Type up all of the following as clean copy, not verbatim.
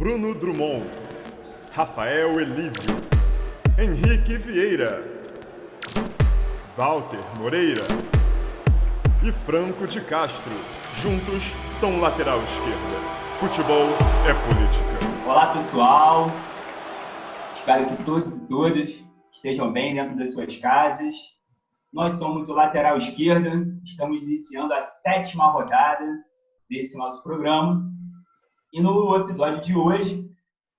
Bruno Drummond, Rafael Elísio, Henrique Vieira, Walter Moreira e Franco de Castro. Juntos são lateral esquerda. Futebol é política. Olá, pessoal. Espero que todos e todas estejam bem dentro das suas casas. Nós somos o Lateral Esquerda. Estamos iniciando a 7ª rodada desse nosso programa. E no episódio de hoje,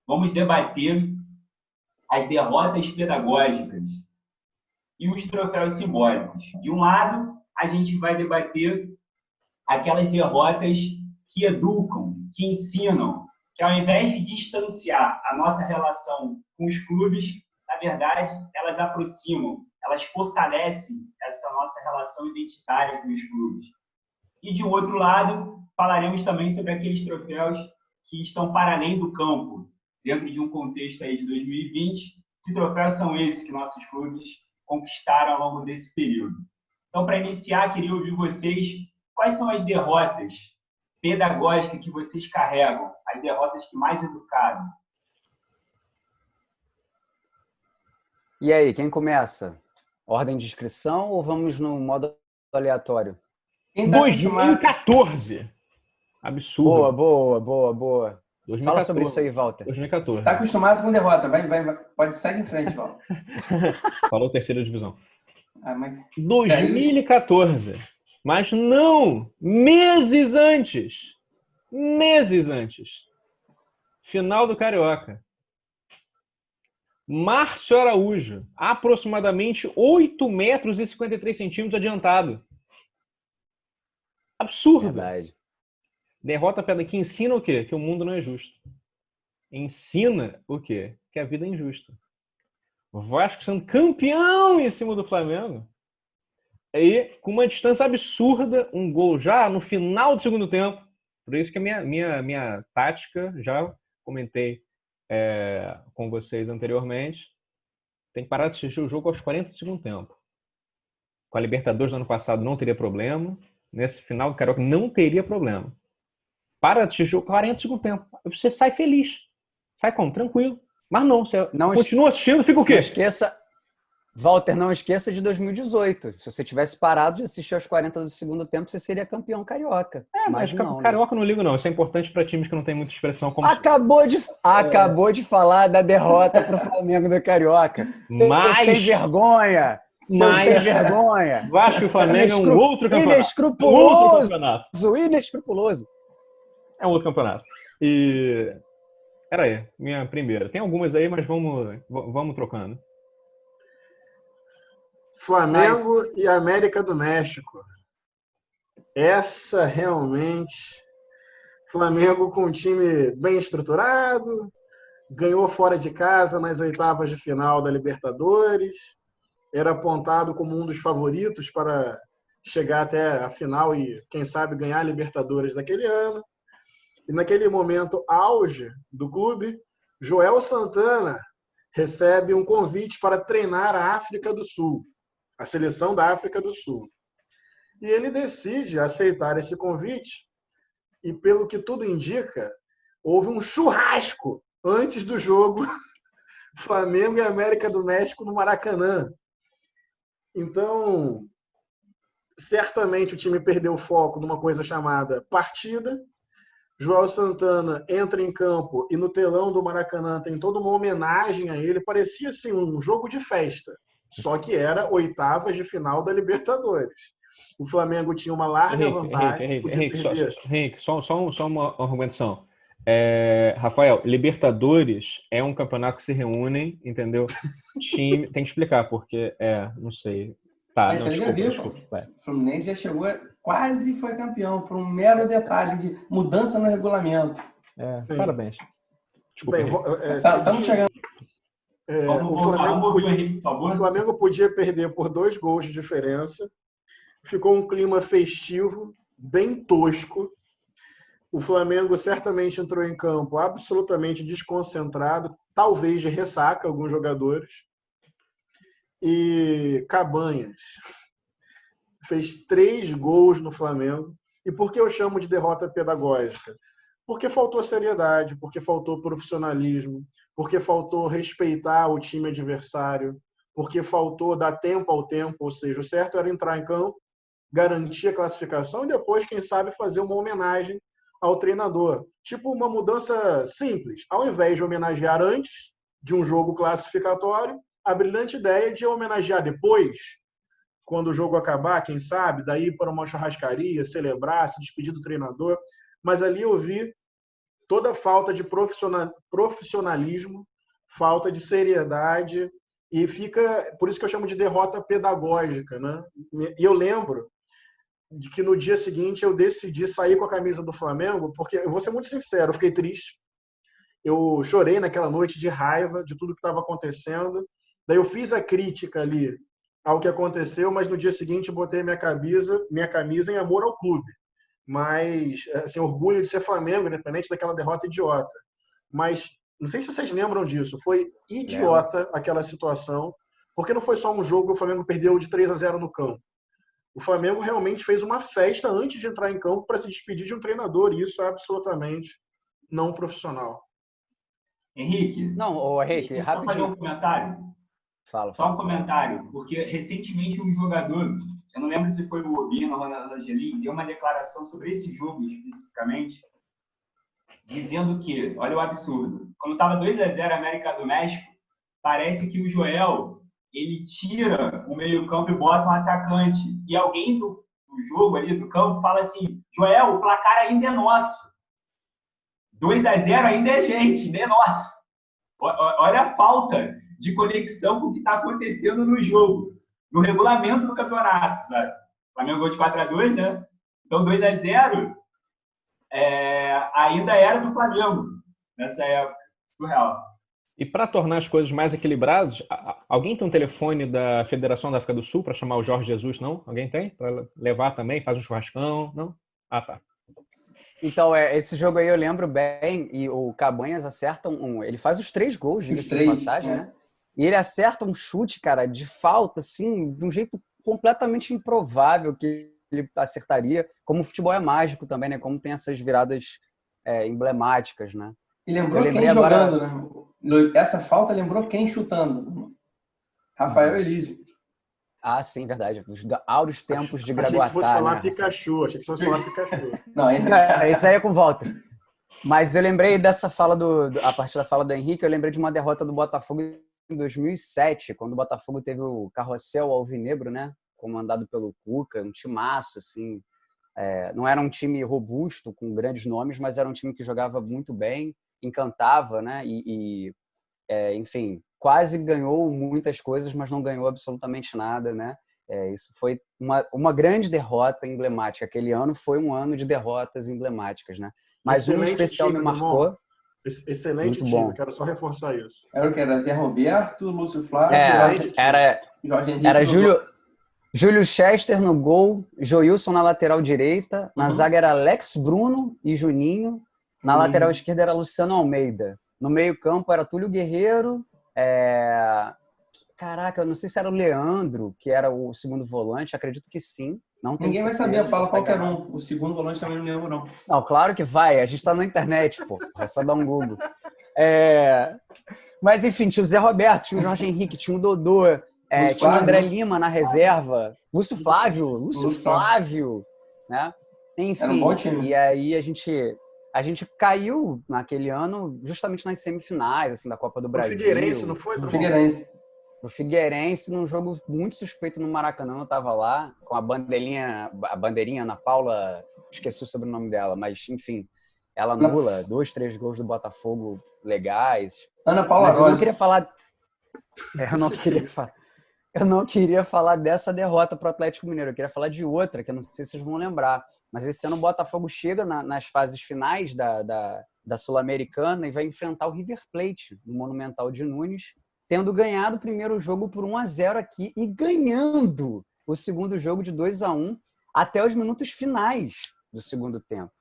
vamos debater as derrotas pedagógicas e os troféus simbólicos. De um lado, a gente vai debater aquelas derrotas que educam, que ensinam, que ao invés de distanciar a nossa relação com os clubes, na verdade, elas aproximam, elas fortalecem essa nossa relação identitária com os clubes. E de um outro lado, falaremos também sobre aqueles troféus que estão para além do campo, dentro de um contexto aí de 2020. Que troféus são esses que nossos clubes conquistaram ao longo desse período? Então, para iniciar, queria ouvir vocês, quais são as derrotas pedagógicas que vocês carregam, as derrotas que mais educaram? E aí, quem começa? Ordem de inscrição ou vamos no modo aleatório? 2014. Absurdo. Boa. 2014. Fala sobre isso aí, Walter. 2014. Tá acostumado com derrota. Vai. Pode seguir em frente, Val. Falou terceira divisão. Mas... 2014. Mas não! Meses antes. Final do Carioca. Márcio Araújo, aproximadamente 8,53 metros adiantado. Absurdo. Verdade. Derrota pedra que ensina o quê? Que o mundo não é justo. Ensina o quê? Que a vida é injusta. O Vasco sendo campeão em cima do Flamengo. E com uma distância absurda, um gol já no final do segundo tempo. Por isso que a minha tática, já comentei com vocês anteriormente, tem que parar de assistir o jogo aos 40 do segundo tempo. Com a Libertadores do ano passado não teria problema. Nesse final do Carioca não teria problema. Para de assistir 40 do segundo tempo. Você sai feliz. Sai como? Tranquilo. Mas não, você continua assistindo, fica o quê? Não esqueça, Walter, não esqueça de 2018. Se você tivesse parado de assistir aos 40 do segundo tempo, você seria campeão carioca. Mas não, Carioca não ligo não. Isso é importante para times que não tem muita expressão. Como Acabou de falar da derrota para o Flamengo do Carioca. Sem vergonha. Sem vergonha. Vasco e Flamengo é um outro campeonato. Inescrupuloso. É um outro campeonato. E... Pera aí, minha primeira. Tem algumas aí, mas vamos trocando. Flamengo e América do México. Essa realmente... Flamengo com um time bem estruturado, ganhou fora de casa nas oitavas de final da Libertadores, era apontado como um dos favoritos para chegar até a final e, quem sabe, ganhar a Libertadores daquele ano. E naquele momento auge do clube, Joel Santana recebe um convite para treinar a África do Sul, a seleção da África do Sul. E ele decide aceitar esse convite e, pelo que tudo indica, houve um churrasco antes do jogo Flamengo e América do México no Maracanã. Então, certamente o time perdeu o foco numa coisa chamada partida. Joel Santana entra em campo e no telão do Maracanã tem toda uma homenagem a ele. Parecia assim, um jogo de festa, só que era oitavas de final da Libertadores. O Flamengo tinha uma larga vantagem. Henrique, só uma argumentação. Rafael, Libertadores é um campeonato que se reúnem, entendeu? Time, tem que explicar, porque não sei. Tá, mas você já viu, desculpa. O Fluminense já chegou, quase foi campeão, por um mero detalhe de mudança no regulamento. Parabéns. Desculpa. Estamos chegando. O Flamengo podia perder por 2 gols de diferença. Ficou um clima festivo, bem tosco. O Flamengo certamente entrou em campo absolutamente desconcentrado, talvez de ressaca alguns jogadores. E Cabanhas fez 3 gols no Flamengo. E por que eu chamo de derrota pedagógica? Porque faltou seriedade, porque faltou profissionalismo, porque faltou respeitar o time adversário, porque faltou dar tempo ao tempo, ou seja, o certo era entrar em campo, garantir a classificação e depois, quem sabe, fazer uma homenagem ao treinador. Tipo uma mudança simples. Ao invés de homenagear antes de um jogo classificatório, a brilhante ideia de homenagear depois, quando o jogo acabar, quem sabe, daí para uma churrascaria, celebrar, se despedir do treinador. Mas ali eu vi toda a falta de profissionalismo, falta de seriedade, e fica, por isso que eu chamo de derrota pedagógica, né? E eu lembro de que no dia seguinte eu decidi sair com a camisa do Flamengo, porque, eu vou ser muito sincero, eu fiquei triste. Eu chorei naquela noite de raiva de tudo que estava acontecendo. Daí eu fiz a crítica ali ao que aconteceu, mas no dia seguinte botei minha camisa em amor ao clube. Mas, assim, orgulho de ser Flamengo, independente daquela derrota idiota. Mas, não sei se vocês lembram disso, foi idiota aquela situação, porque não foi só um jogo que o Flamengo perdeu de 3-0 no campo. O Flamengo realmente fez uma festa antes de entrar em campo para se despedir de um treinador, e isso é absolutamente não profissional. Henrique. Não, Henrique, rapidinho. Fazer um comentário? Fala. Só um comentário, porque recentemente um jogador, eu não lembro se foi o Obino ou o Ronaldo Angelim, deu uma declaração sobre esse jogo especificamente, dizendo que, olha o absurdo, quando estava 2-0 América do México, parece que o Joel, ele tira o meio-campo e bota um atacante. E alguém do jogo ali, do campo, fala assim, Joel, o placar ainda é nosso. 2-0 ainda é gente, ainda é nosso. Olha a falta de conexão com o que está acontecendo no jogo, no regulamento do campeonato, sabe? O Flamengo gol de 4-2, né? Então, 2-0 ainda era do Flamengo nessa época. Surreal. E para tornar as coisas mais equilibradas, alguém tem um telefone da Federação da África do Sul para chamar o Jorge Jesus, não? Alguém tem? Para levar também? Faz um churrascão? Não? Ah, tá. Então, esse jogo aí eu lembro bem, e o Cabanhas acerta ele faz os 3 gols, diga-se de passagem, né? E ele acerta um chute, cara, de falta, assim, de um jeito completamente improvável que ele acertaria. Como o futebol é mágico também, né? Como tem essas viradas emblemáticas, né? E lembrou quem agora... jogando, né? Essa falta lembrou quem chutando? Rafael Elísio. Ah, sim, verdade. Os áureos tempos de Gragoatá. Achei que fosse falar Pikachu. Não, isso aí é com Walter. Mas eu lembrei dessa fala a partir da fala do Henrique, eu lembrei de uma derrota do Botafogo em 2007, quando o Botafogo teve o Carrossel Alvinegro, né? Comandado pelo Cuca, um timaço, assim. Não era um time robusto, com grandes nomes, mas era um time que jogava muito bem, encantava, né? Enfim, quase ganhou muitas coisas, mas não ganhou absolutamente nada, né? Isso foi uma grande derrota emblemática. Aquele ano foi um ano de derrotas emblemáticas, né? Mas um especial me marcou. Excelente muito time, bom. Quero só reforçar isso. Era o que? Era Zé Roberto, Lúcio Flávio, Jorge Henrique. Era Júlio Chester no gol, Joilson na lateral direita, na zaga era Alex Bruno e Juninho, na lateral esquerda era Luciano Almeida, no meio campo era Túlio Guerreiro, caraca, eu não sei se era o Leandro, que era o segundo volante, acredito que sim. Ninguém vai saber, fala qualquer um. O segundo volante também não lembro, não. Não, claro que vai, a gente tá na internet, pô, é só dar um Google. Mas enfim, tinha o Zé Roberto, tinha o Jorge Henrique, tinha o Dodô, tinha o André Lima na reserva, Lúcio Flávio, né? Enfim, era um bom time. E aí a gente caiu naquele ano justamente nas semifinais, assim, da Copa do Brasil. O Figueirense, não foi? No Figueirense, num jogo muito suspeito no Maracanã, eu tava lá, com a bandeirinha Ana Paula, esqueci o sobrenome dela, mas enfim, ela anula 2, 3 gols do Botafogo legais. Ana Paula Mas eu não queria falar... Eu não queria falar dessa derrota pro Atlético Mineiro, eu queria falar de outra, que eu não sei se vocês vão lembrar. Mas esse ano o Botafogo chega nas fases finais da Sul-Americana e vai enfrentar o River Plate, no Monumental de Nunes, tendo ganhado o primeiro jogo por 1-0 aqui e ganhando o segundo jogo de 2-1 até os minutos finais do segundo tempo.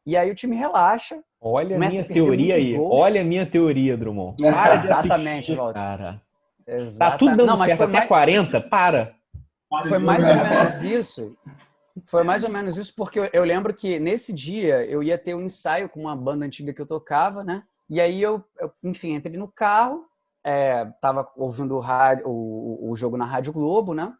E aí o time relaxa. Olha a minha teoria aí. Gols. Olha a minha teoria, Drummond. Para exatamente, Walter. Cara. Tá tudo dando certo até 40? Para. Foi mais ou menos isso. Foi mais ou menos isso, porque eu lembro que nesse dia eu ia ter um ensaio com uma banda antiga que eu tocava, né? E aí enfim, entrei no carro, tava ouvindo o jogo na Rádio Globo, né?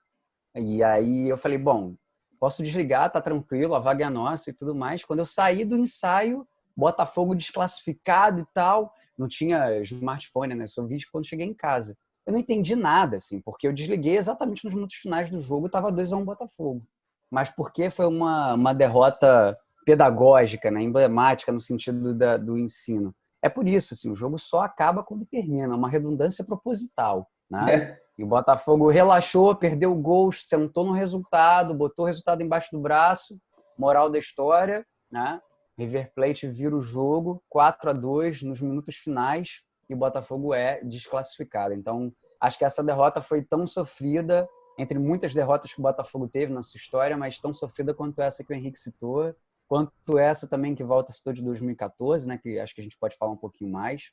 E aí eu falei, bom, posso desligar, tá tranquilo, a vaga é nossa e tudo mais. Quando eu saí do ensaio, Botafogo desclassificado e tal, não tinha smartphone, né? Só vi quando cheguei em casa. Eu não entendi nada, assim, porque eu desliguei exatamente nos minutos finais do jogo, tava 2-1 Botafogo. Mas porque foi uma derrota pedagógica, né? Emblemática no sentido do ensino. É por isso, assim, o jogo só acaba quando termina, uma redundância proposital, né? E o Botafogo relaxou, perdeu o gol, sentou no resultado, botou o resultado embaixo do braço, moral da história, né? River Plate vira o jogo, 4-2 nos minutos finais, e o Botafogo é desclassificado. Então, acho que essa derrota foi tão sofrida, entre muitas derrotas que o Botafogo teve na sua história, mas tão sofrida quanto essa que o Henrique citou, quanto essa também que Volta citou de 2014, né, que acho que a gente pode falar um pouquinho mais,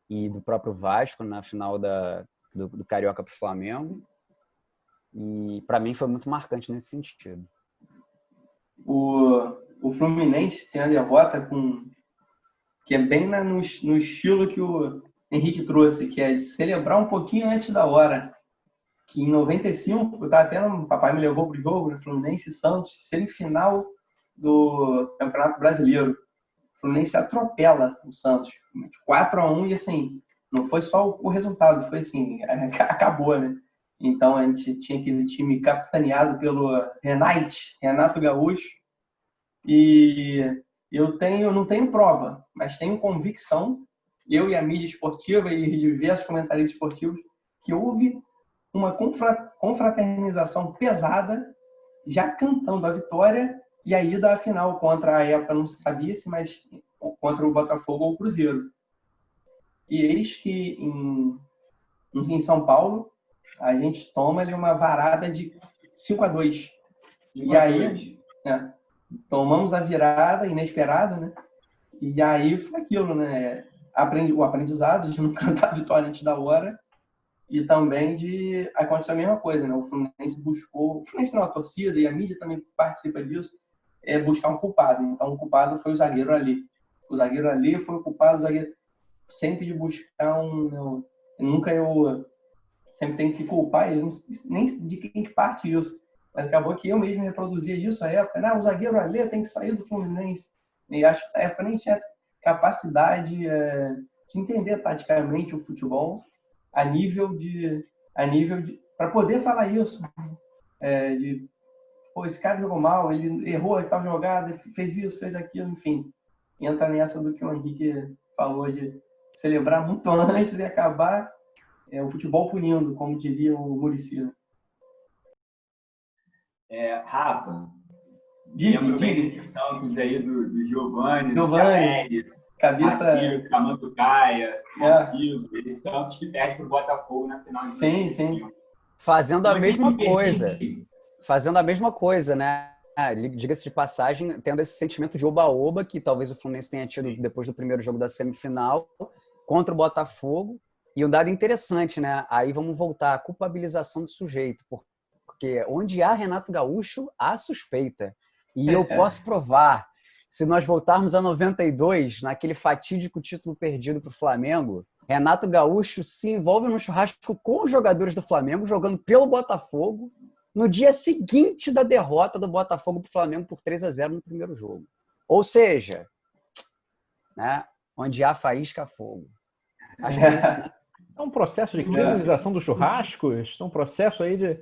e do próprio Vasco na final do Carioca para o Flamengo. E para mim foi muito marcante nesse sentido. O Fluminense tem a derrota que é bem no estilo que o Henrique trouxe, que é de celebrar um pouquinho antes da hora. Que em 95, o papai me levou pro jogo, no Fluminense e Santos, semifinal do Campeonato Brasileiro. O Fluminense atropela o Santos, 4-1, e assim, não foi só o resultado, foi assim, acabou, né? Então a gente tinha aquele time capitaneado pelo Renato Gaúcho, e eu não tenho prova, mas tenho convicção, eu e a mídia esportiva e diversos comentaristas esportivos, que houve uma confraternização pesada, já cantando a vitória e a ida à final contra a época, não se sabia se, mas contra o Botafogo ou o Cruzeiro. E eis que em São Paulo, a gente toma ali uma varada de 5-2. E aí, tomamos a virada inesperada, né? E aí foi aquilo, né? O aprendizado de não cantar a vitória antes da hora, e também de acontecer a mesma coisa, né? O Fluminense não, a torcida e a mídia também participa disso, buscar um culpado. Então o culpado foi o zagueiro ali. O zagueiro ali foi o culpado, o zagueiro sempre de buscar eu sempre tenho que culpar ele, nem de quem que parte isso. Mas acabou que eu mesmo reproduzia isso à época. O zagueiro ali tem que sair do Fluminense. E acho que na época nem tinha capacidade de entender taticamente o futebol a nível de para poder falar isso. Esse cara jogou mal, ele errou em tal jogada, fez isso, fez aquilo, enfim. Entra nessa do que o Henrique falou, de celebrar muito antes de acabar o futebol punindo, como diria o Muricy. Rafa, lembro bem desse Santos aí do Giovani, do cabeça, Marcílio, Camanducaia, Narciso, esse Santos que perde pro Botafogo na final de 2005. Fazendo a mesma coisa, né? Diga-se de passagem, tendo esse sentimento de oba-oba que talvez o Fluminense tenha tido depois do primeiro jogo da semifinal contra o Botafogo. E um dado interessante, né? Aí vamos voltar à culpabilização do sujeito, porque onde há Renato Gaúcho, há suspeita. E eu posso provar, se nós voltarmos a 92, naquele fatídico título perdido para o Flamengo, Renato Gaúcho se envolve num churrasco com os jogadores do Flamengo, jogando pelo Botafogo, no dia seguinte da derrota do Botafogo para o Flamengo por 3-0 no primeiro jogo. Ou seja, né, onde há faísca, há fogo. Acho que é isso, né? É um processo de criminalização dos churrascos, é um processo aí de...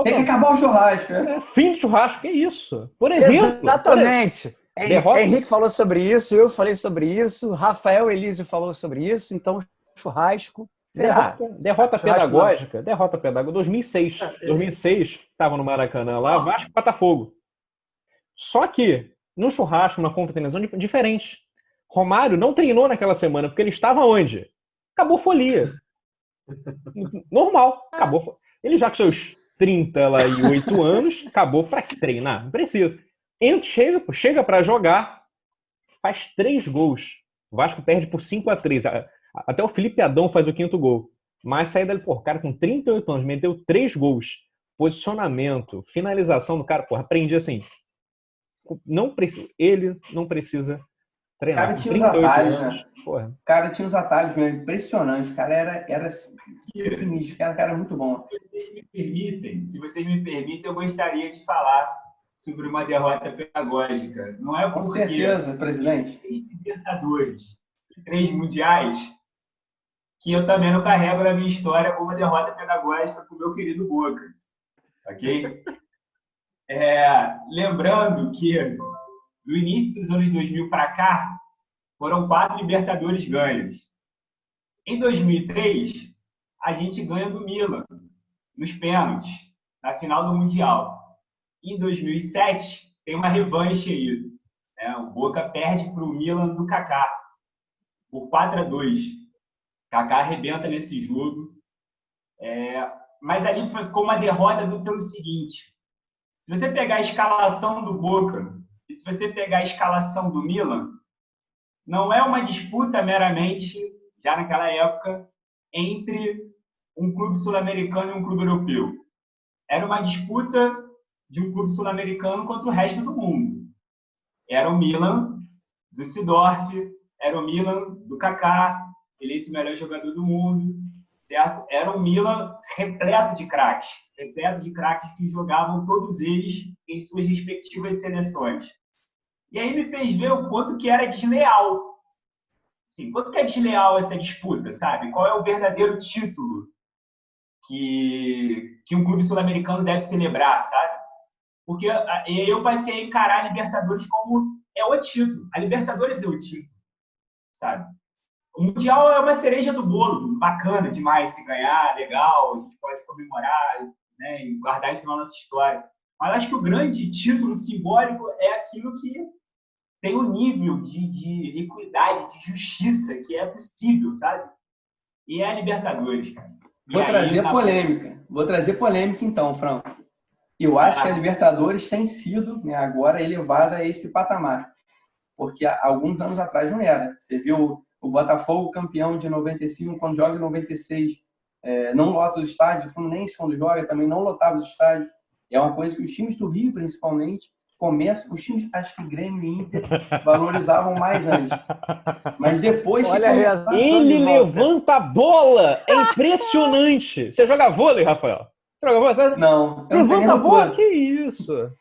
Tem que acabar o churrasco. Fim do churrasco, que é isso? Por exemplo. Exatamente. Henrique falou sobre isso, eu falei sobre isso, Rafael Elísio falou sobre isso, então churrasco. Derrota pedagógica. 2006. 2006, estava no Maracanã lá, Vasco e Botafogo. Só que, no churrasco, na confraternização, diferente. Romário não treinou naquela semana, porque ele estava onde? Acabou folia. Normal, acabou. Ele já com seus 38 anos, acabou para treinar, não precisa. Chega para jogar, faz 3 gols. O Vasco perde por 5-3. Até o Felipe Adão faz o 5º gol. Mas saída dele, cara com 38 anos, meteu 3 gols posicionamento, finalização do cara, porra, aprendi assim. Ele não precisa O treinar. cara Com tinha os 38 atalhos, anos, né? porra. O cara tinha os atalhos mesmo, impressionante. O cara era sinistro, o cara era muito bom. Se vocês me permitem, eu gostaria de falar sobre uma derrota pedagógica. Não é Com porque certeza, presidente. 3 Libertadores, 3 Mundiais, que eu também não carrego na minha história uma derrota pedagógica com o meu querido Boca. Ok? Lembrando que do início dos anos 2000 para cá, foram 4 Libertadores ganhos. Em 2003, a gente ganha do Milan, nos pênaltis, na final do Mundial. Em 2007, tem uma revanche aí. O Boca perde para o Milan do Kaká, por 4-2. Kaká arrebenta nesse jogo. Mas ali ficou uma derrota pelo seguinte. Se você pegar a escalação do Boca e se você pegar a escalação do Milan, não é uma disputa meramente, já naquela época, entre um clube sul-americano e um clube europeu. Era uma disputa de um clube sul-americano contra o resto do mundo. Era o Milan do Seedorf, era o Milan do Kaká, eleito o melhor jogador do mundo, certo? Era um Milan repleto de craques que jogavam todos eles em suas respectivas seleções. E aí me fez ver o quanto que era desleal. Sim, quanto que é desleal essa disputa, sabe? Qual é o verdadeiro título que um clube sul-americano deve celebrar, sabe? Porque eu passei a encarar a Libertadores como o título. A Libertadores é o título, sabe? O Mundial é uma cereja do bolo, bacana demais se ganhar, legal, a gente pode comemorar, né, e guardar isso na nossa história. Mas acho que o grande título simbólico é aquilo que tem um nível de equidade, de justiça que é possível, sabe? E é a Libertadores, cara. Vou trazer polêmica então, Franco. Eu acho que a Libertadores tem sido, né, agora elevada a esse patamar. Porque há alguns anos atrás não era. Você viu o Botafogo campeão de 95, quando joga em 96, não lota os estádios. O Fluminense, quando joga, também não lotava os estádios. É uma coisa que os times do Rio, principalmente, começam... Os times, acho que Grêmio e Inter, valorizavam mais antes. Mas depois... Ele levanta a bola! É impressionante! Você joga vôlei, Rafael? Você joga vôlei? Não. Levanta a bola? Que isso?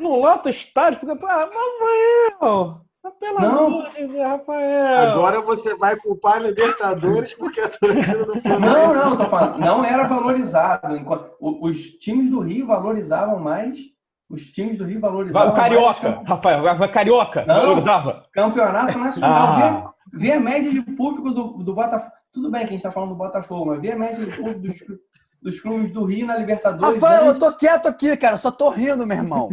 Não lota o estádio? Fica... Rafael! Pelo amor de Deus, Rafael! Agora você vai culpar a Libertadores porque a torcida do Fluminense... Não, tô falando. Não era valorizado. Os times do Rio valorizavam mais. Os times do Rio valorizavam o Carioca, mais. Rafael, Carioca, não, valorizava. Campeonato Nacional. Vê a média de público do Botafogo. Tudo bem que a gente está falando do Botafogo, mas vê a média de público dos clubes do Rio na Libertadores. Rafael, eu tô quieto aqui, cara. Só tô rindo, meu irmão.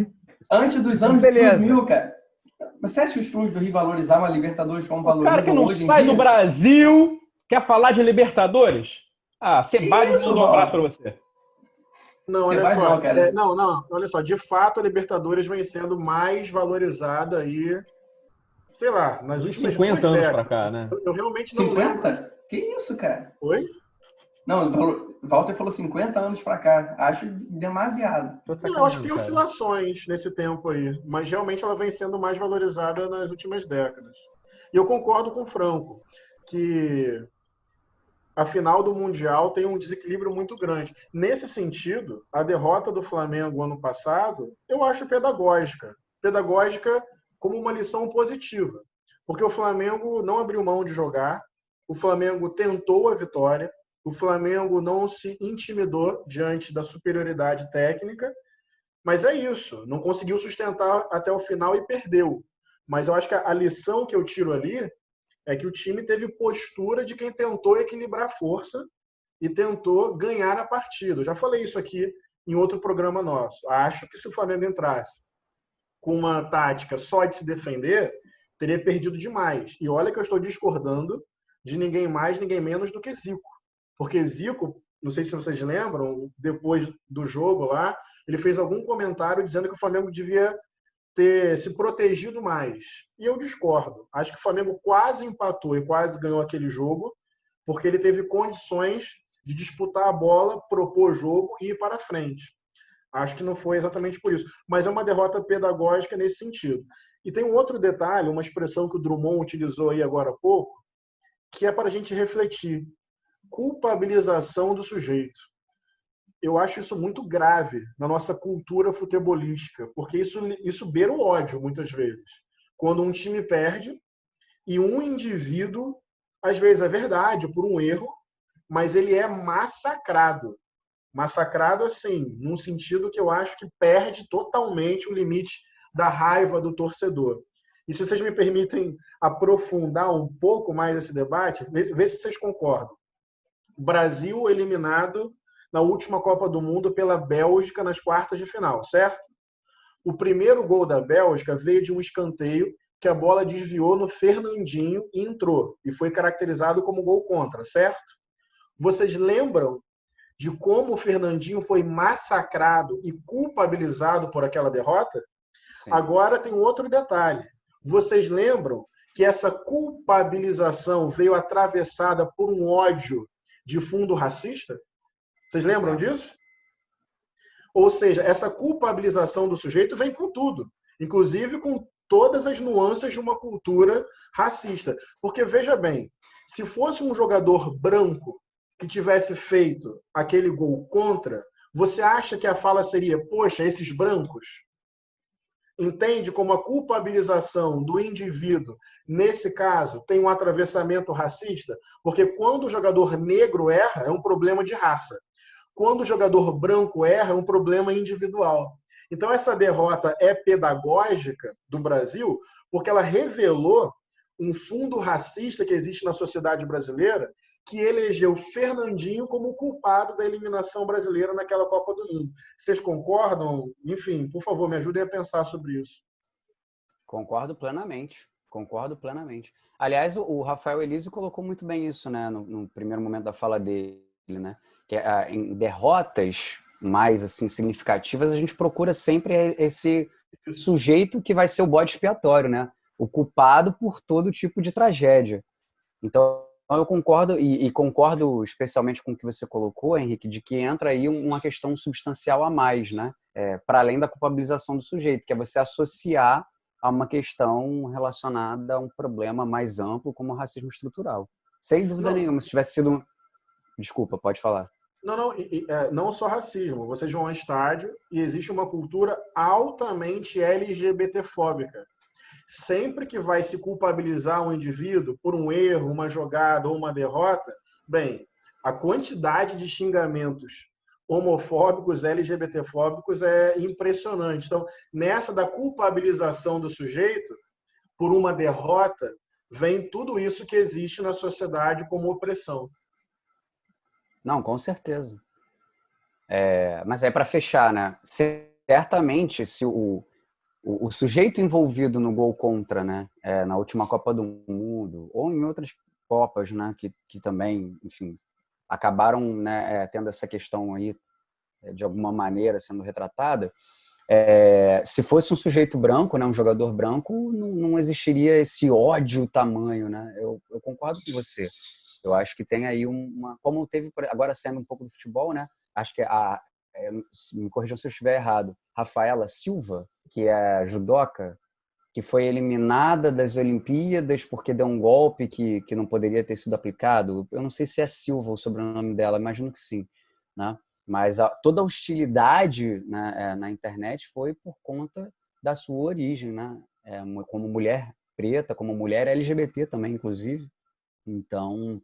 Antes dos anos 2000, cara. Mas você acha que os clubes do Rio valorizavam a Libertadores como valorizam hoje em dia? O cara que não sai do Brasil quer falar de Libertadores? Sebadios mandou um abraço pra você. Não, olha só. Olha só. De fato, a Libertadores vem sendo mais valorizada aí, sei lá, nas últimas 50 anos pra cá, né? Eu realmente não 50? lembro. Que isso, cara? Oi? Não, o Walter falou 50 anos pra cá. Acho demasiado. Eu acho que tem oscilações nesse tempo aí, mas realmente ela vem sendo mais valorizada nas últimas décadas. E eu concordo com o Franco, que a final do Mundial tem um desequilíbrio muito grande. Nesse sentido, a derrota do Flamengo ano passado, eu acho pedagógica. Pedagógica como uma lição positiva. Porque o Flamengo não abriu mão de jogar, o Flamengo tentou a vitória, o Flamengo não se intimidou diante da superioridade técnica, mas é isso, não conseguiu sustentar até o final e perdeu. Mas eu acho que a lição que eu tiro ali é que o time teve postura de quem tentou equilibrar a força e tentou ganhar a partida. Eu já falei isso aqui em outro programa nosso. Acho que se o Flamengo entrasse com uma tática só de se defender, teria perdido demais. E olha que eu estou discordando de ninguém mais, ninguém menos do que Zico. Porque Zico, não sei se vocês lembram, depois do jogo lá, ele fez algum comentário dizendo que o Flamengo devia ter se protegido mais. E eu discordo. Acho que o Flamengo quase empatou e quase ganhou aquele jogo, porque ele teve condições de disputar a bola, propor jogo e ir para frente. Acho que não foi exatamente por isso, mas é uma derrota pedagógica nesse sentido. E tem um outro detalhe, uma expressão que o Drummond utilizou aí agora há pouco, que é para a gente refletir. Culpabilização do sujeito. Eu acho isso muito grave na nossa cultura futebolística, porque isso beira o ódio, muitas vezes. Quando um time perde e um indivíduo, às vezes é verdade, por um erro, mas ele é massacrado. Massacrado, assim, num sentido que eu acho que perde totalmente o limite da raiva do torcedor. E se vocês me permitem aprofundar um pouco mais esse debate, vê se vocês concordam. Brasil eliminado na última Copa do Mundo pela Bélgica nas quartas de final, certo? O primeiro gol da Bélgica veio de um escanteio que a bola desviou no Fernandinho e entrou, e foi caracterizado como gol contra, certo? Vocês lembram de como o Fernandinho foi massacrado e culpabilizado por aquela derrota? Sim. Agora tem um outro detalhe. Vocês lembram que essa culpabilização veio atravessada por um ódio de fundo racista? Vocês lembram disso? Ou seja, essa culpabilização do sujeito vem com tudo, inclusive com todas as nuances de uma cultura racista. Porque, veja bem, se fosse um jogador branco que tivesse feito aquele gol contra, você acha que a fala seria, poxa, esses brancos? Entende como a culpabilização do indivíduo, nesse caso, tem um atravessamento racista? Porque quando o jogador negro erra, é um problema de raça. Quando o jogador branco erra, é um problema individual. Então, essa derrota é pedagógica do Brasil porque ela revelou um fundo racista que existe na sociedade brasileira, que elegeu Fernandinho como culpado da eliminação brasileira naquela Copa do Mundo. Vocês concordam? Enfim, por favor, me ajudem a pensar sobre isso. Concordo plenamente. Concordo plenamente. Aliás, o Rafael Elísio colocou muito bem isso, né, no primeiro momento da fala dele, né? Que em derrotas mais assim significativas, a gente procura sempre esse sujeito que vai ser o bode expiatório, né? O culpado por todo tipo de tragédia. Então, eu concordo, e concordo especialmente com o que você colocou, Henrique, de que entra aí uma questão substancial a mais, né? Para além da culpabilização do sujeito, que é você associar a uma questão relacionada a um problema mais amplo, como o racismo estrutural. Sem dúvida nenhuma, se tivesse sido... Desculpa, pode falar. Não só racismo. Vocês vão ao estádio e existe uma cultura altamente LGBTfóbica. Sempre que vai se culpabilizar um indivíduo por um erro, uma jogada ou uma derrota, bem, a quantidade de xingamentos homofóbicos, LGBTfóbicos é impressionante. Então, nessa da culpabilização do sujeito por uma derrota, vem tudo isso que existe na sociedade como opressão. Não, com certeza. Mas para fechar, né? Certamente, se o sujeito envolvido no gol contra, né, na última Copa do Mundo, ou em outras Copas, né, que também, enfim, acabaram, né, tendo essa questão aí, de alguma maneira, sendo retratada, se fosse um sujeito branco, né, um jogador branco, não existiria esse ódio tamanho, né? Eu concordo com você. Eu acho que tem aí como teve, agora sendo um pouco do futebol, né? Acho que me corrijam se eu estiver errado, Rafaela Silva, que é judoca, que foi eliminada das Olimpíadas porque deu um golpe que não poderia ter sido aplicado. Eu não sei se é Silva o sobrenome dela, imagino que sim, né? Mas toda a hostilidade, né, na internet foi por conta da sua origem, né? Como mulher preta, como mulher LGBT também, inclusive. Então,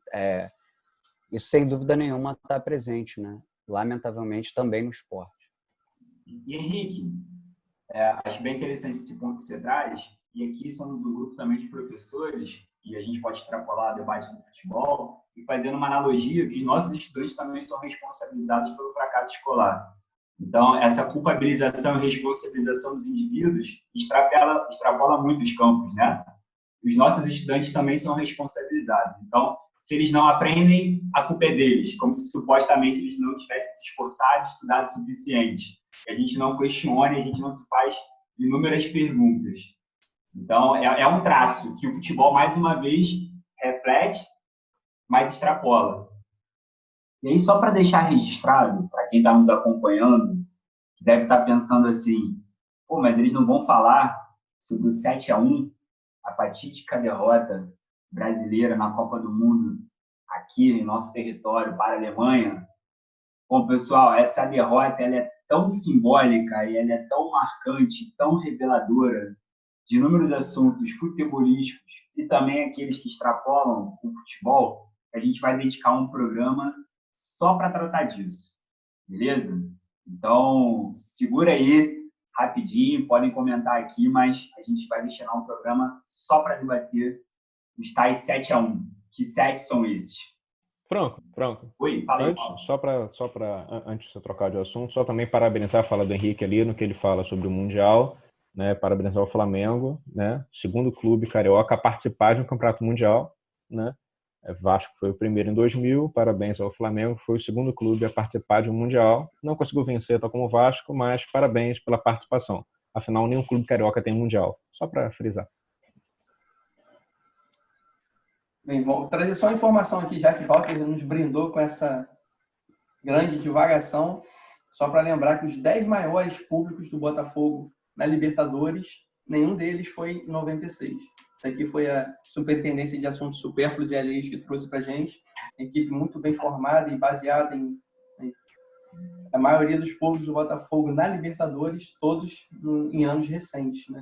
isso sem dúvida nenhuma está presente, né? Lamentavelmente também no esporte. E Henrique, acho bem interessante esse ponto que você traz, e aqui somos um grupo também de professores, e a gente pode extrapolar o debate do futebol, e fazendo uma analogia que os nossos estudantes também são responsabilizados pelo fracasso escolar. Então, essa culpabilização e responsabilização dos indivíduos extrapola muito os campos, né? Os nossos estudantes também são responsabilizados. Então, se eles não aprendem, a culpa é deles, como se supostamente eles não tivessem se esforçado, estudado o suficiente. A gente não questiona, a gente não se faz inúmeras perguntas. Então, é um traço que o futebol, mais uma vez, reflete, mas extrapola. E aí, só para deixar registrado, para quem está nos acompanhando, que deve estar pensando assim, pô, mas eles não vão falar sobre o 7-1, a fatídica derrota brasileira na Copa do Mundo, aqui em nosso território, para a Alemanha. Bom, pessoal, essa derrota ela é tão simbólica e ela é tão marcante, tão reveladora de inúmeros assuntos futebolísticos e também aqueles que extrapolam o futebol, que a gente vai dedicar um programa só para tratar disso, beleza? Então, segura aí, rapidinho, podem comentar aqui, mas a gente vai destinar um programa só para debater os tais 7-1. Que 7 são esses? Franco. Oi, fala aí, Antes, Paulo. antes de você trocar de assunto, só também parabenizar a fala do Henrique ali no que ele fala sobre o Mundial, né? Parabenizar o Flamengo, né? Segundo clube carioca a participar de um campeonato mundial, né? Vasco foi o primeiro em 2000, parabéns ao Flamengo, foi o segundo clube a participar de um mundial. Não conseguiu vencer, tal como o Vasco, mas parabéns pela participação. Afinal, nenhum clube carioca tem mundial. Só para frisar. Bem, vou trazer só informação aqui, já que o Walter nos brindou com essa grande divagação, só para lembrar que os 10 maiores públicos do Botafogo na Libertadores, nenhum deles foi em 96. Isso aqui foi a Superintendência de Assuntos Supérfluos e Alheios que trouxe para a gente. Equipe muito bem formada e baseada em a maioria dos públicos do Botafogo na Libertadores, todos em anos recentes, né?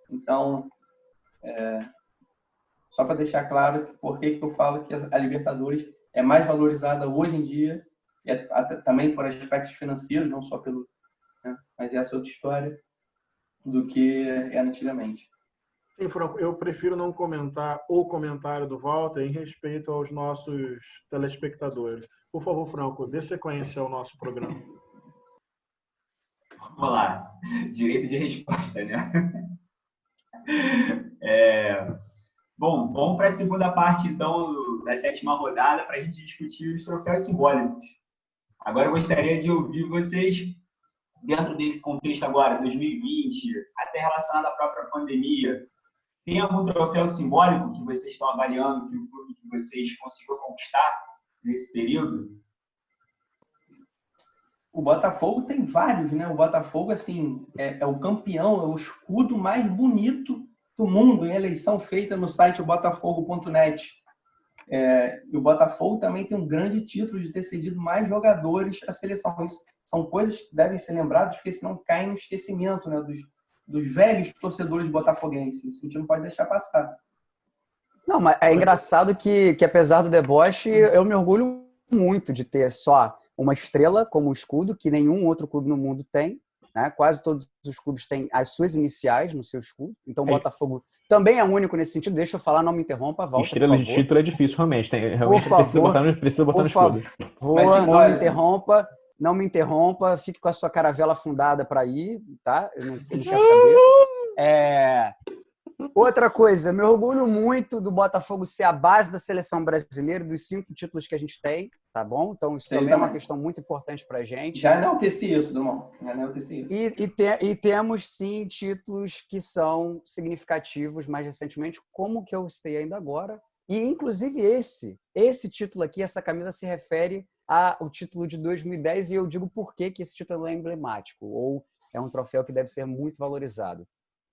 Então, só para deixar claro por que eu falo que a Libertadores é mais valorizada hoje em dia, também por aspectos financeiros, não só pelo, né, mas essa é outra história, do que era antigamente. Sim, Franco, eu prefiro não comentar o comentário do Walter em respeito aos nossos telespectadores. Por favor, Franco, dê sequência ao nosso programa. Vamos lá. Direito de resposta, né? Bom, vamos para a segunda parte, então, da 7ª rodada, para a gente discutir os troféus simbólicos. Agora, eu gostaria de ouvir vocês, dentro desse contexto agora, 2020, até relacionado à própria pandemia, tem algum troféu simbólico que vocês estão avaliando, que o clube que vocês conseguiram conquistar nesse período? O Botafogo tem vários, né? O Botafogo, assim, é o campeão, é o escudo mais bonito do mundo, em eleição feita no site botafogo.net. E o Botafogo também tem um grande título de ter cedido mais jogadores à seleção. Isso são coisas que devem ser lembradas, porque senão caem no esquecimento, né, dos velhos torcedores botafoguenses. Isso a gente não pode deixar passar. Não, mas é engraçado que apesar do deboche, eu me orgulho muito de ter só uma estrela como escudo, que nenhum outro clube no mundo tem. Né? Quase todos os clubes têm as suas iniciais no seu escudo. Então o Botafogo também é único nesse sentido. Deixa eu falar, não me interrompa, Walter, estrela de título é difícil, realmente. Realmente precisa botar no escudo. Não me interrompa. Fique com a sua caravela afundada para ir, tá? Eu não quero saber. Outra coisa, me orgulho muito do Botafogo ser a base da seleção brasileira, dos 5 títulos que a gente tem, tá bom? Então isso também é uma questão muito importante pra gente. Já enalteci isso, Dumont. E temos, sim, títulos que são significativos mais recentemente, como que eu citei ainda agora. E, inclusive, esse título aqui, essa camisa se refere ao título de 2010 e eu digo por que esse título é emblemático ou é um troféu que deve ser muito valorizado.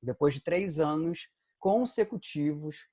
Depois de 3 anos consecutivos,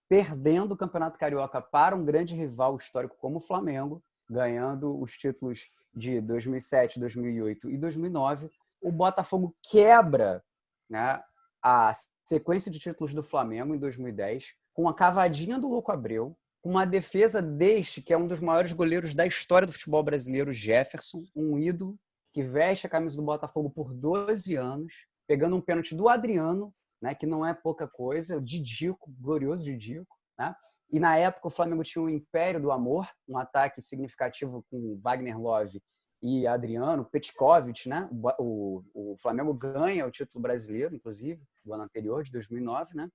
perdendo o Campeonato Carioca para um grande rival histórico como o Flamengo, ganhando os títulos de 2007, 2008 e 2009, o Botafogo quebra, né, a sequência de títulos do Flamengo em 2010, com a cavadinha do Louco Abreu, com uma defesa deste, que é um dos maiores goleiros da história do futebol brasileiro, Jefferson, um ídolo que veste a camisa do Botafogo por 12 anos, pegando um pênalti do Adriano, né, que não é pouca coisa, o Didico, glorioso Didico, né? E na época o Flamengo tinha o Império do Amor, um ataque significativo com Wagner Love e Adriano, Petkovic, né? O Flamengo ganha o título brasileiro, inclusive, do ano anterior, de 2009, né?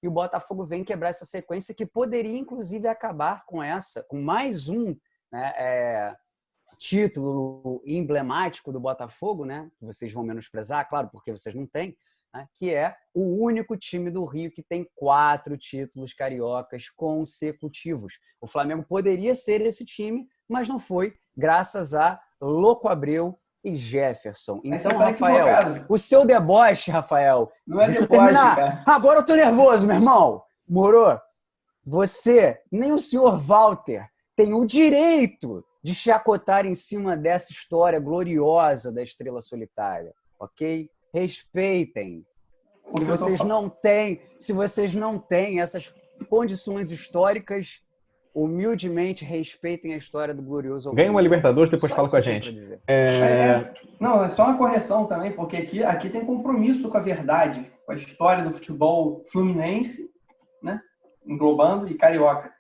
E o Botafogo vem quebrar essa sequência que poderia, inclusive, acabar com mais um, né, título emblemático do Botafogo, né? Que vocês vão menosprezar, claro, porque vocês não têm, né? Que é o único time do Rio que tem 4 títulos cariocas consecutivos. O Flamengo poderia ser esse time, mas não foi graças a Louco Abreu e Jefferson. Mas Então, você tá Rafael, equivocado. o seu deboche, Rafael, Não é deixa eu deboche, terminar. cara. Agora eu tô nervoso, meu irmão. Moro, você, nem o senhor Walter, tem o direito de chacotar em cima dessa história gloriosa da Estrela Solitária, ok? Respeitem. Se vocês não têm essas condições históricas, humildemente respeitem a história do glorioso. Ganha uma Libertadores, depois Só fala isso com a que eu tenho gente. pra dizer. Não, é só uma correção também, porque aqui tem compromisso com a verdade, com a história do futebol fluminense, né? Englobando, e carioca.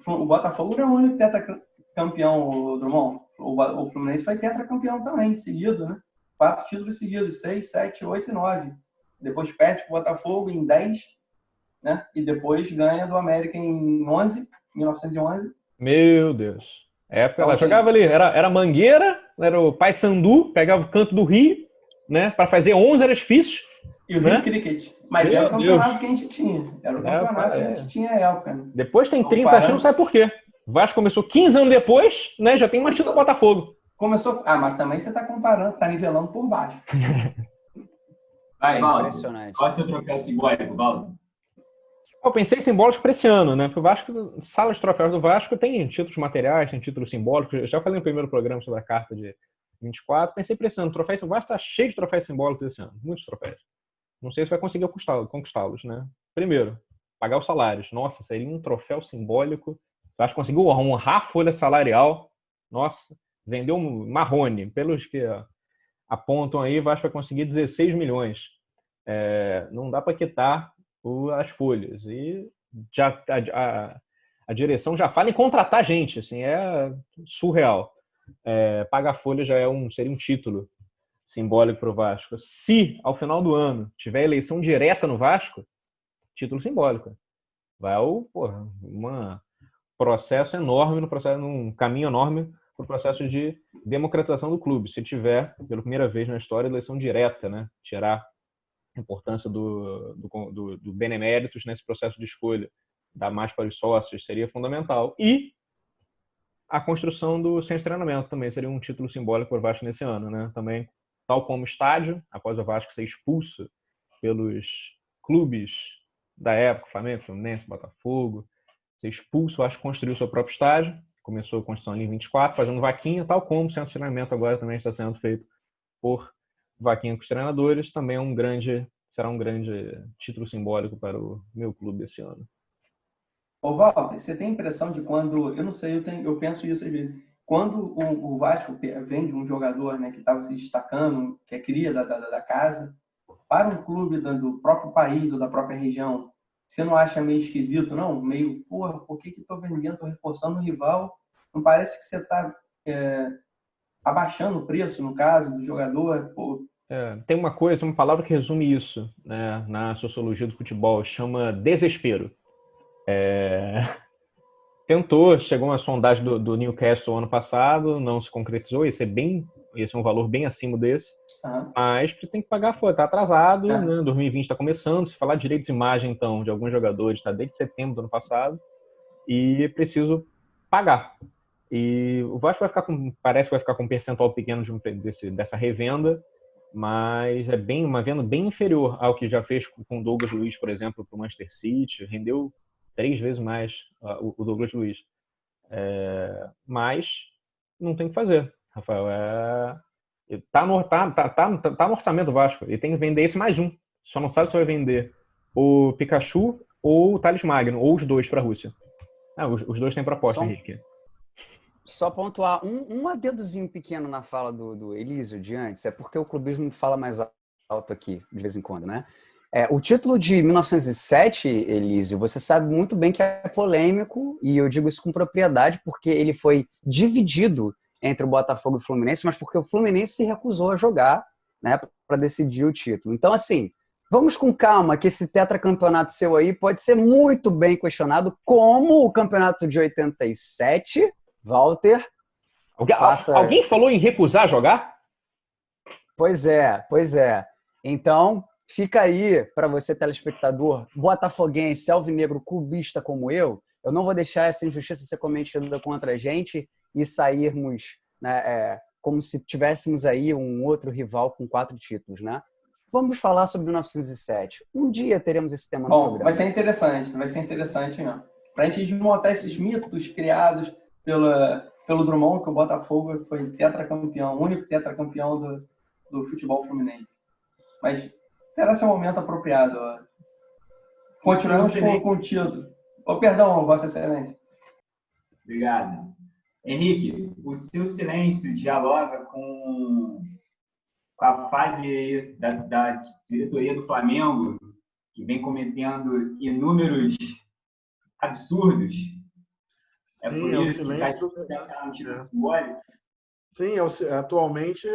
O Botafogo não é o único tetracampeão, Drummond. O Fluminense foi tetracampeão também, seguido, né? 4 títulos seguidos, 6, 7, 8 e 9. Depois perde para o Botafogo em 10, né? E depois ganha do América em 1911. Meu Deus. Época, ela Então, assim, jogava ali, era Mangueira, era o Paysandu, pegava o canto do Rio, né? Para fazer 11 era difícil. E o né? Rio Cricket. Mas Meu era o campeonato Deus. que a gente tinha. Era o campeonato que a gente tinha na época. Né? Depois tem 30 Comparando. anos, não sabe por quê. O Vasco começou 15 anos depois, né? Já tem mais título do Botafogo. Começou. Mas também você está comparando, está nivelando por baixo. Vai, Valdo. Impressionante. Qual é o seu troféu simbólico, Valdo? Eu pensei em simbólicos para esse ano, né? Porque o Vasco, sala de troféus do Vasco tem títulos materiais, tem títulos simbólicos. Eu já falei no primeiro programa sobre a carta de 24. Pensei para esse ano. O Vasco está cheio de troféus simbólicos esse ano. Muitos troféus. Não sei se vai conseguir conquistá-los, né? Primeiro, pagar os salários. Nossa, seria um troféu simbólico. O Vasco conseguiu honrar a folha salarial. Nossa, vendeu um Marrone. Pelos que apontam aí, o Vasco vai conseguir 16 milhões. Não dá para quitar as folhas. E já, a direção já fala em contratar gente. Assim, é surreal. Pagar a folha já seria um título simbólico para o Vasco. Se, ao final do ano, tiver eleição direta no Vasco, título simbólico. Vai um processo enorme, um caminho enorme para o processo de democratização do clube. Se tiver, pela primeira vez na história, eleição direta, né? Tirar a importância do beneméritos nesse processo de escolha, dar mais para os sócios, seria fundamental. E a construção do centro de treinamento também seria um título simbólico para o Vasco nesse ano, né? Também, tal como o estádio, após o Vasco ser expulso pelos clubes da época, Flamengo, Fluminense, Botafogo, ser expulso, o Vasco construiu seu próprio estádio, começou a construção ali em 24, fazendo vaquinha, tal como o centro de treinamento agora também está sendo feito por vaquinha com os treinadores, também será um grande título simbólico para o meu clube esse ano. Ô, Walter, você tem a impressão de quando, eu não sei, eu penso isso às vezes, quando o Vasco vende um jogador, né, que estava se destacando, que é cria da casa, para um clube do próprio país ou da própria região, você não acha meio esquisito, não? Meio, porra, por que estou vendendo, estou reforçando o rival? Não parece que você está abaixando o preço, no caso, do jogador? Pô. Tem uma palavra que resume isso, né, na sociologia do futebol, chama desespero. Chegou uma sondagem do Newcastle ano passado, não se concretizou, ia ser um valor bem acima desse, mas tem que pagar a folha, está atrasado, né? 2020 está começando, se falar de direitos de imagem, então, de alguns jogadores, está desde setembro do ano passado, e é preciso pagar. E o Vasco parece que vai ficar com um percentual pequeno dessa revenda, mas é uma venda bem inferior ao que já fez com o Douglas Luiz, por exemplo, para o Manchester City, rendeu 3 vezes mais o Douglas Luiz. Mas não tem o que fazer, Rafael. Tá no orçamento do Vasco. Ele tem que vender esse mais um. Só não sabe se vai vender o Pikachu ou o Thales Magno, ou os dois para a Rússia. Os dois têm proposta, Henrique. Só pontuar um adedozinho pequeno na fala do Elísio de antes, é porque o clubismo fala mais alto aqui, de vez em quando, né? O título de 1907, Elísio, você sabe muito bem que é polêmico, e eu digo isso com propriedade, porque ele foi dividido entre o Botafogo e o Fluminense, mas porque o Fluminense se recusou a jogar, né, para decidir o título. Então, assim, vamos com calma, que esse tetracampeonato seu aí pode ser muito bem questionado, como o campeonato de 87, Walter. Alguém falou em recusar jogar? Pois é. Então, fica aí para você, telespectador botafoguense, alvinegro, clubista como eu, Eu não vou deixar essa injustiça ser cometida contra a gente e sairmos, né, como se tivéssemos aí um outro rival com 4 títulos, né? Vamos falar sobre 1907. Um dia teremos esse tema no Bom, programa. vai ser interessante mesmo. Pra gente desmontar esses mitos criados pelo Drummond, que o Botafogo foi tetracampeão, o único tetracampeão do futebol fluminense. Mas terá seu momento apropriado. Ó. Continuamos com o título. Oh, perdão, Vossa Excelência. Obrigado. Henrique, o seu silêncio dialoga com a fase da diretoria do Flamengo, que vem cometendo inúmeros absurdos. É Sim, por é o isso que vai silêncio pensar no título simbólico? Sim, atualmente,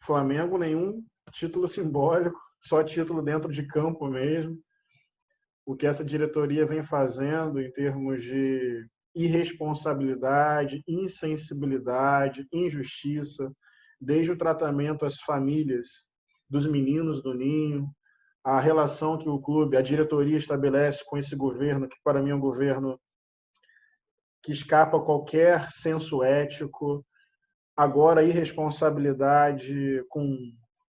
Flamengo, nenhum título simbólico, só título dentro de campo mesmo. O que essa diretoria vem fazendo em termos de irresponsabilidade, insensibilidade, injustiça, desde o tratamento às famílias dos meninos do Ninho, a relação que o clube, a diretoria estabelece com esse governo, que para mim é um governo que escapa a qualquer senso ético, agora a irresponsabilidade com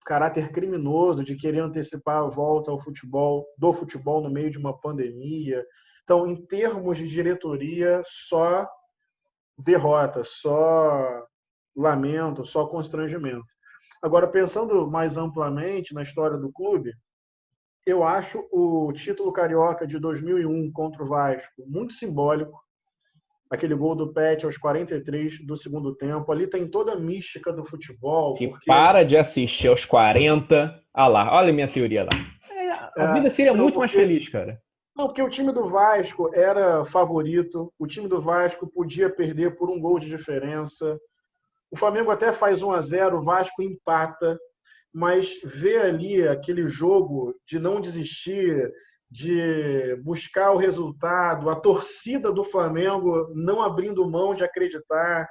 caráter criminoso de querer antecipar a volta ao futebol, do futebol no meio de uma pandemia. Então, em termos de diretoria, só derrota, só lamento, só constrangimento. Agora, pensando mais amplamente na história do clube, eu acho o título carioca de 2001 contra o Vasco muito simbólico. Aquele gol do Pet aos 43 do segundo tempo. Ali tem toda a mística do futebol. Se porque... para de assistir aos 40... Ah lá, olha a minha teoria lá. A vida seria muito mais feliz, cara. Não, porque o time do Vasco era favorito. O time do Vasco podia perder por um gol de diferença. O Flamengo até faz 1-0, o Vasco empata. Mas ver ali aquele jogo de não desistir, de buscar o resultado, a torcida do Flamengo não abrindo mão de acreditar.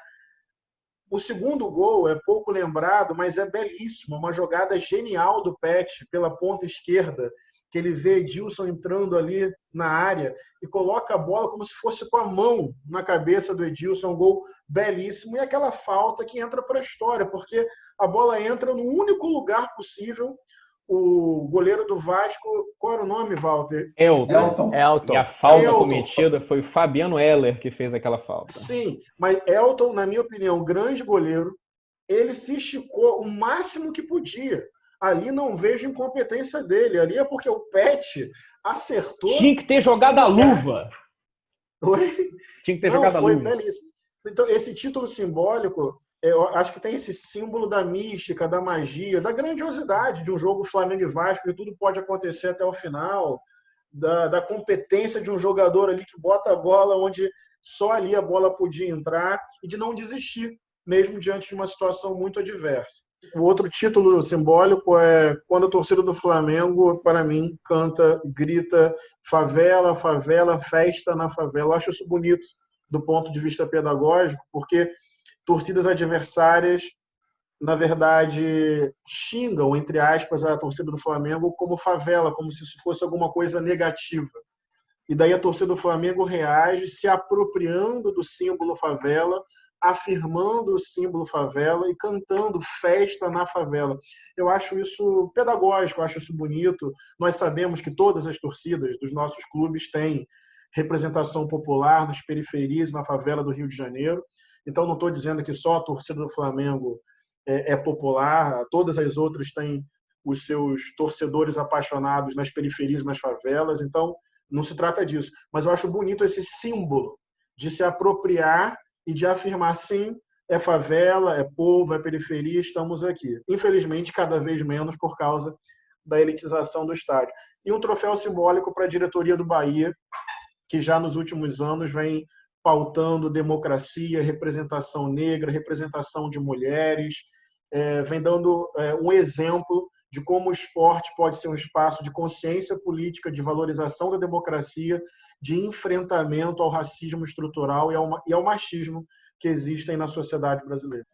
O segundo gol é pouco lembrado, mas é belíssimo, uma jogada genial do Pet pela ponta esquerda, que ele vê Edilson entrando ali na área e coloca a bola como se fosse com a mão na cabeça do Edilson, um gol belíssimo, e aquela falta que entra para a história, porque a bola entra no único lugar possível. O goleiro do Vasco, qual era o nome, Walter? Elton. E a falta cometida foi o Fabiano Heller que fez aquela falta. Sim, mas Elton, na minha opinião, grande goleiro, ele se esticou o máximo que podia. Ali não vejo incompetência dele. Ali é porque o Pet acertou. Tinha que ter jogado a luva. Oi? Tinha que ter jogado a luva. Foi belíssimo. Então, esse título simbólico, eu acho que tem esse símbolo da mística, da magia, da grandiosidade de um jogo Flamengo e Vasco, que tudo pode acontecer até o final, da competência de um jogador ali que bota a bola onde só ali a bola podia entrar e de não desistir, mesmo diante de uma situação muito adversa. O outro título simbólico é quando a torcida do Flamengo, para mim, canta, grita favela, favela, festa na favela. Eu acho isso bonito do ponto de vista pedagógico, porque torcidas adversárias, na verdade, xingam, entre aspas, a torcida do Flamengo como favela, como se isso fosse alguma coisa negativa. E daí a torcida do Flamengo reage se apropriando do símbolo favela, afirmando o símbolo favela e cantando festa na favela. Eu acho isso pedagógico, eu acho isso bonito. Nós sabemos que todas as torcidas dos nossos clubes têm representação popular nas periferias, na favela do Rio de Janeiro. Então, não estou dizendo que só a torcida do Flamengo é popular, todas as outras têm os seus torcedores apaixonados nas periferias e nas favelas. Então, não se trata disso. Mas eu acho bonito esse símbolo de se apropriar e de afirmar, sim, é favela, é povo, é periferia, estamos aqui. Infelizmente, cada vez menos por causa da elitização do estádio. E um troféu simbólico para a diretoria do Bahia, que já nos últimos anos vem pautando democracia, representação negra, representação de mulheres, vem dando um exemplo de como o esporte pode ser um espaço de consciência política, de valorização da democracia, de enfrentamento ao racismo estrutural e ao machismo que existem na sociedade brasileira.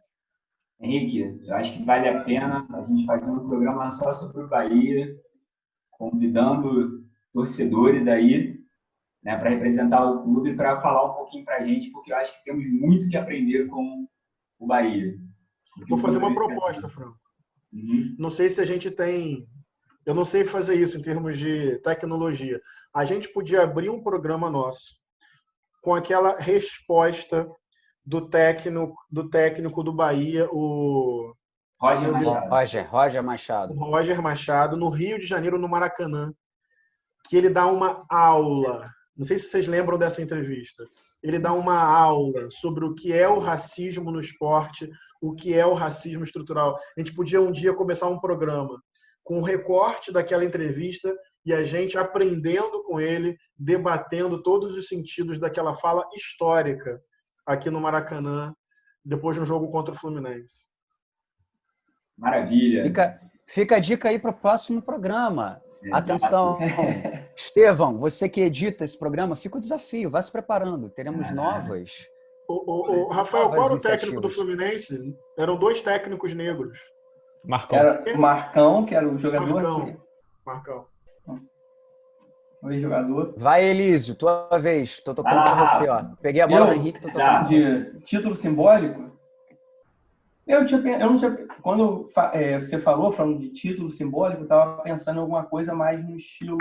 Henrique, eu acho que vale a pena a gente fazer um programa só sobre o Bahia, convidando torcedores aí né, para representar o clube, para falar um pouquinho para a gente, porque eu acho que temos muito que aprender com o Bahia. Vou fazer uma proposta, Franco. Não sei se a gente tem... Eu não sei fazer isso em termos de tecnologia. A gente podia abrir um programa nosso com aquela resposta do técnico do Bahia, o Roger Machado. Roger Machado. O Roger Machado, no Rio de Janeiro, no Maracanã, que ele dá uma aula. Não sei se vocês lembram dessa entrevista. Ele dá uma aula sobre o que é o racismo no esporte, o que é o racismo estrutural. A gente podia um dia começar um programa com um recorte daquela entrevista e a gente aprendendo com ele, debatendo todos os sentidos daquela fala histórica aqui no Maracanã, depois de um jogo contra o Fluminense. Maravilha. Fica a dica aí para o próximo programa. Atenção, Estevão, você que edita esse programa, fica o desafio, vá se preparando. Teremos novas. Rafael, qual era o técnico do Fluminense? Eram 2 técnicos negros. Marcão. Era o Marcão, que era o jogador. Marcão. O ex-jogador. Vai, Elísio, tua vez. Tô tocando pra você, ó. Peguei a bola do Henrique, tô tocando pra você. De título simbólico? Eu não tinha... Quando você falando de título simbólico, eu estava pensando em alguma coisa mais no estilo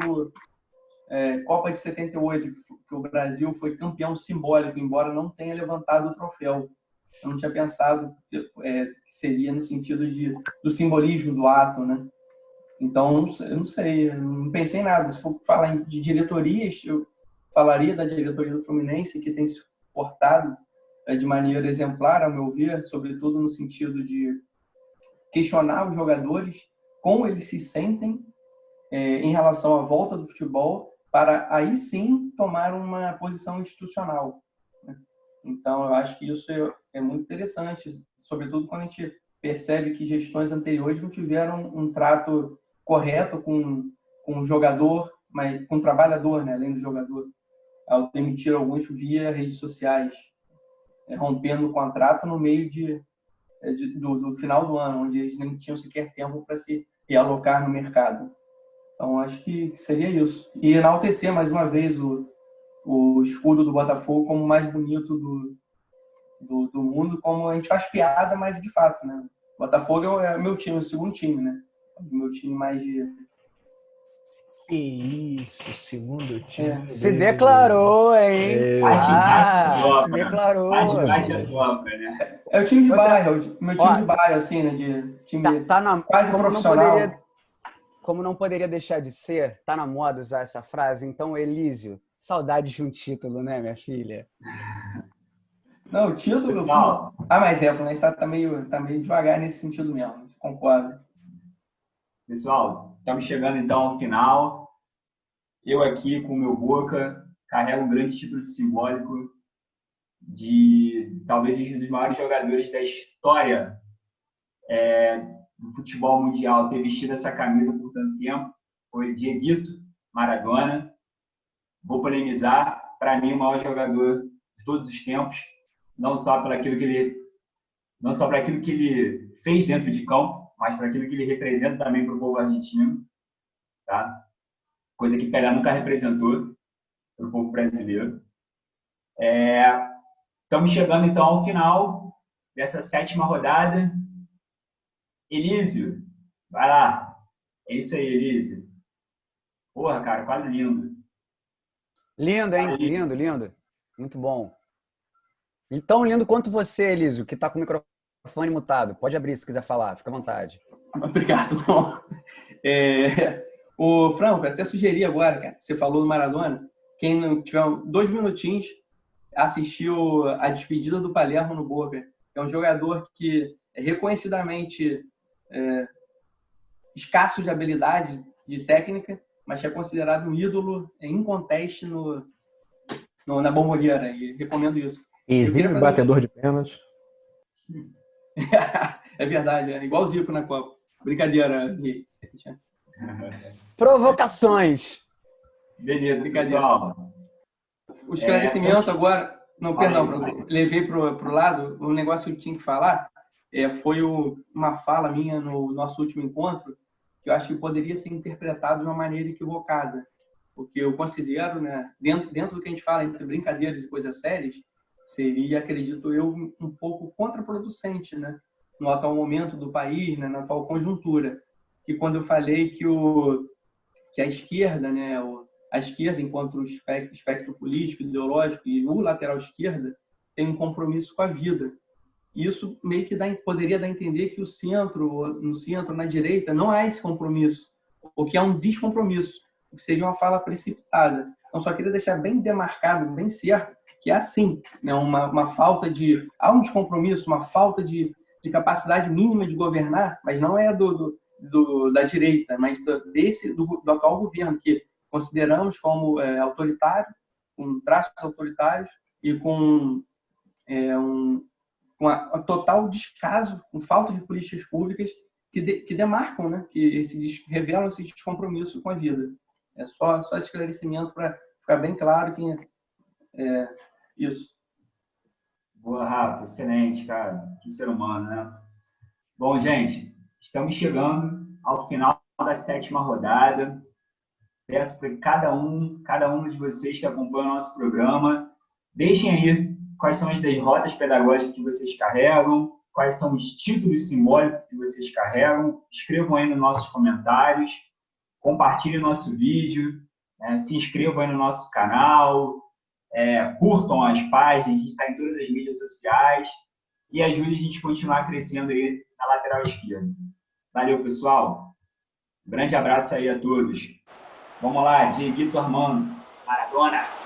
Copa de 78, que o Brasil foi campeão simbólico, embora não tenha levantado o troféu. Eu não tinha pensado que seria no sentido do simbolismo do ato, né? Então, eu não sei, eu não pensei em nada. Se for falar de diretorias, eu falaria da diretoria do Fluminense, que tem se portado de maneira exemplar, ao meu ver, sobretudo no sentido de questionar os jogadores, como eles se sentem em relação à volta do futebol, para aí sim tomar uma posição institucional. Então, eu acho que isso é muito interessante, sobretudo quando a gente percebe que gestões anteriores não tiveram um trato correto com o jogador, mas com o trabalhador, né, além do jogador, ao demitir alguns via redes sociais, rompendo o contrato no meio do final do ano, onde eles nem tinham sequer tempo para se realocar no mercado. Então, acho que seria isso. E enaltecer, mais uma vez, o escudo do Botafogo como o mais bonito do mundo, como a gente faz piada, mas de fato, né? O Botafogo é o meu time, o segundo time, né? O meu time mais de... Que isso, segundo time. Se declarou, hein? Se declarou. Né? É o time de bairro, meu time de bairro, assim, né? De time quase profissional. Como não poderia deixar de ser, tá na moda usar essa frase, então, Elísio, saudade de um título, né, minha filha? Não, o título... Pessoal, mas o Fluminense tá meio devagar nesse sentido mesmo, concordo. Pessoal, estamos chegando então ao final. Eu aqui, com o meu Boca, carrego um grande título de simbólico de talvez um dos maiores jogadores da história do futebol mundial ter vestido essa camisa por tanto tempo. Foi Dieguito Maradona. Vou polemizar, para mim, o maior jogador de todos os tempos, não só por aquilo que ele fez dentro de campo, mas por aquilo que ele representa também para o povo argentino, tá? Coisa que Pelé nunca representou para o povo brasileiro. Estamos chegando, então, ao final dessa 7ª rodada. Elísio, vai lá. É isso aí, Elísio. Porra, cara, quase lindo. Lindo, hein? Lindo, lindo. Muito bom. E tão lindo quanto você, Elísio, que está com o microfone mutado. Pode abrir se quiser falar, fica à vontade. Obrigado, Tom. O Franco, até sugeri agora, cara, você falou do Maradona, quem não tiver 2 minutinhos, assistiu a despedida do Palermo no Boca. É um jogador que é reconhecidamente escasso de habilidade, de técnica, mas que é considerado um ídolo em conteste na Bombonera, e recomendo isso. Exímio batedor de pênalti. É verdade, é igual o Zico na Copa. Brincadeira, Provocações. Beleza, pessoal. O esclarecimento agora... Não, perdão, levei para o lado. O negócio que eu tinha que falar foi uma fala minha no nosso último encontro, que eu acho que poderia ser interpretado de uma maneira equivocada. porque eu considero, né, dentro do que a gente fala entre brincadeiras e coisas sérias, seria, acredito eu, um pouco contraproducente, né, no atual momento do país, né, na atual conjuntura. Que quando eu falei que a esquerda, né, a esquerda enquanto espectro político, ideológico e o lateral esquerda tem um compromisso com a vida. Isso meio que poderia dar a entender que no centro, na direita, não há esse compromisso, o que é um descompromisso, o que seria uma fala precipitada. Então, só queria deixar bem demarcado, bem certo, que é assim, né, uma falta de... Há um descompromisso, uma falta de capacidade mínima de governar, mas não é da direita, mas do atual governo, que consideramos como autoritário, com traços autoritários e com um total descaso, com falta de políticas públicas que demarcam, né, que revelam esse descompromisso com a vida. É só esse esclarecimento para ficar bem claro que é isso. Boa, Rafa, excelente, cara. Que ser humano, né? Bom, gente, estamos chegando ao final da 7ª rodada. Peço para cada um de vocês que acompanha o nosso programa, deixem aí quais são as derrotas pedagógicas que vocês carregam, quais são os títulos simbólicos que vocês carregam, escrevam aí nos nossos comentários, compartilhem nosso vídeo, se inscrevam aí no nosso canal, curtam as páginas, a gente está em todas as mídias sociais e ajude a gente a continuar crescendo aí na lateral esquerda. Valeu, pessoal. Um grande abraço aí a todos. Vamos lá, Dieguito Armando, Maradona.